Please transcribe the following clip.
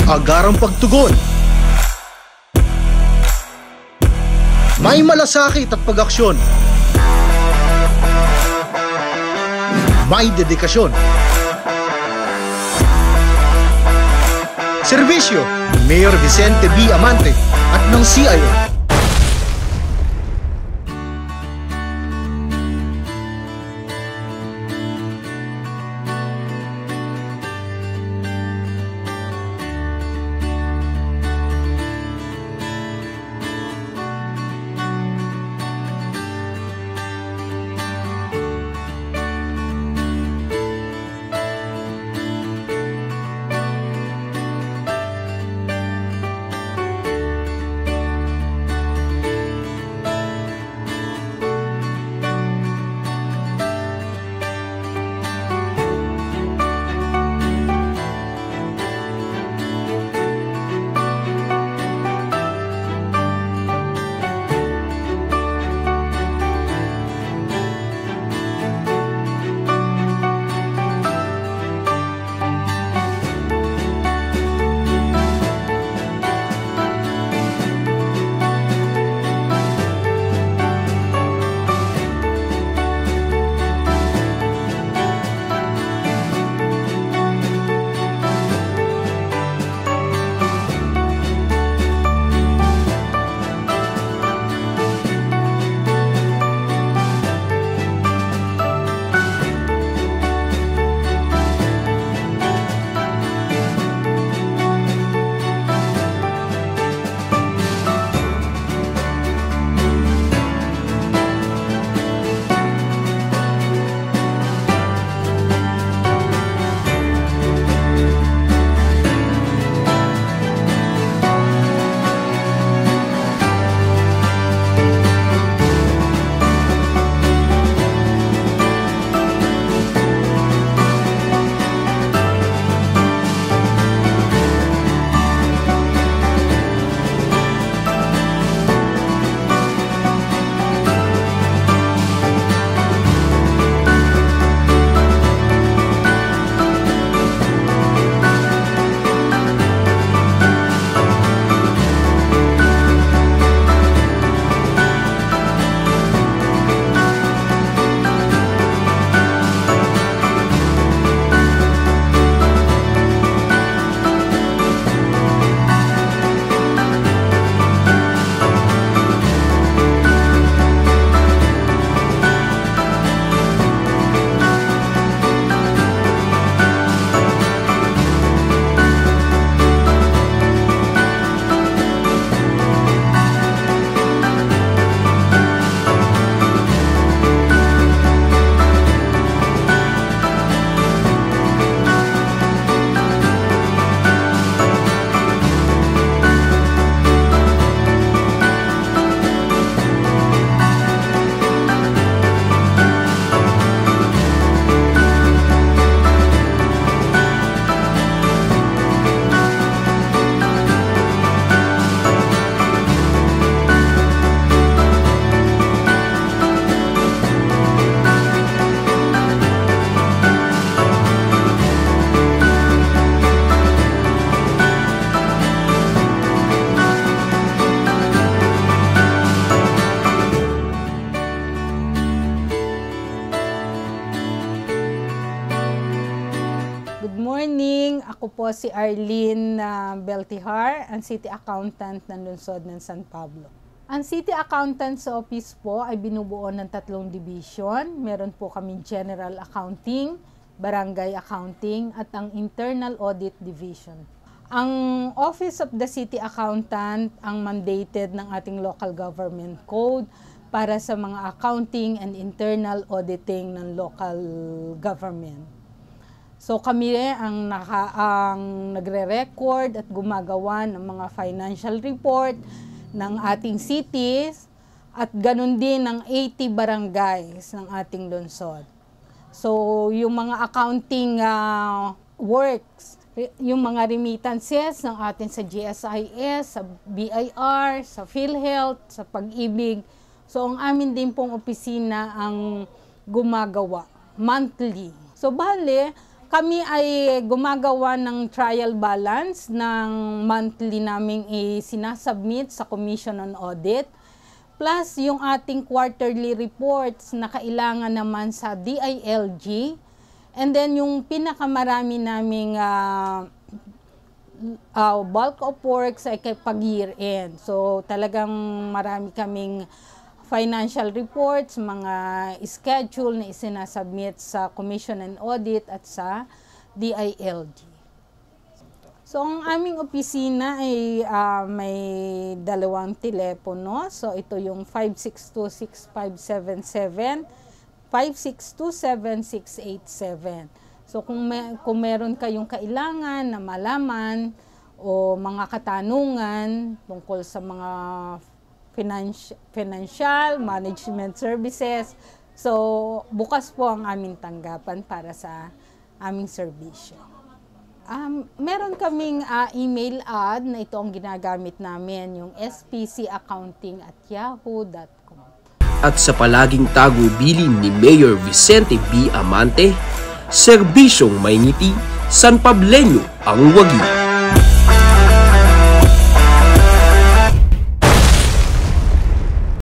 agarang pagtugon. May malasakit at pag-aksyon. May dedikasyon. Serbisyo ni Mayor Vicente B. Amante at ng CIO. Ako po si Arlene Beltihar, ang City Accountant ng Lungsod ng San Pablo. Ang City Accountant's Office po ay binubuo ng 3 division. Meron po kami General Accounting, Barangay Accounting, at ang Internal Audit Division. Ang Office of the City Accountant ang mandated ng ating Local Government Code para sa mga accounting and internal auditing ng local government. So kami ang nagre-record at gumagawa ng mga financial report ng ating cities at ganun din ng 80 barangays ng ating lungsod. So yung mga accounting works, yung mga remittances ng atin sa GSIS, sa BIR, sa PhilHealth, sa Pag-ibig. So ang amin din pong opisina ang gumagawa monthly. So bale, Kami ay gumagawa ng trial balance ng monthly naming sinasubmit sa Commission on Audit. Plus yung ating quarterly reports na kailangan naman sa DILG. And then yung pinakamarami naming bulk of works ay pag year end. So talagang marami kaming financial reports, mga schedule na isinasubmit sa Commission on Audit at sa DILG. So ang aming opisina ay may dalawang telepono. So ito yung 5626-577, 5627-687. So kung meron kayong kailangan na malaman o mga katanungan tungkol sa mga financial, management services. So, bukas po ang aming tanggapan para sa aming serbisyo. Meron kaming email ad na ito ang ginagamit namin, yung spcaccounting@yahoo.com. At sa palaging tagubilin ni Mayor Vicente B. Amante, serbisyong may ngiti, San Pableño ang wagi.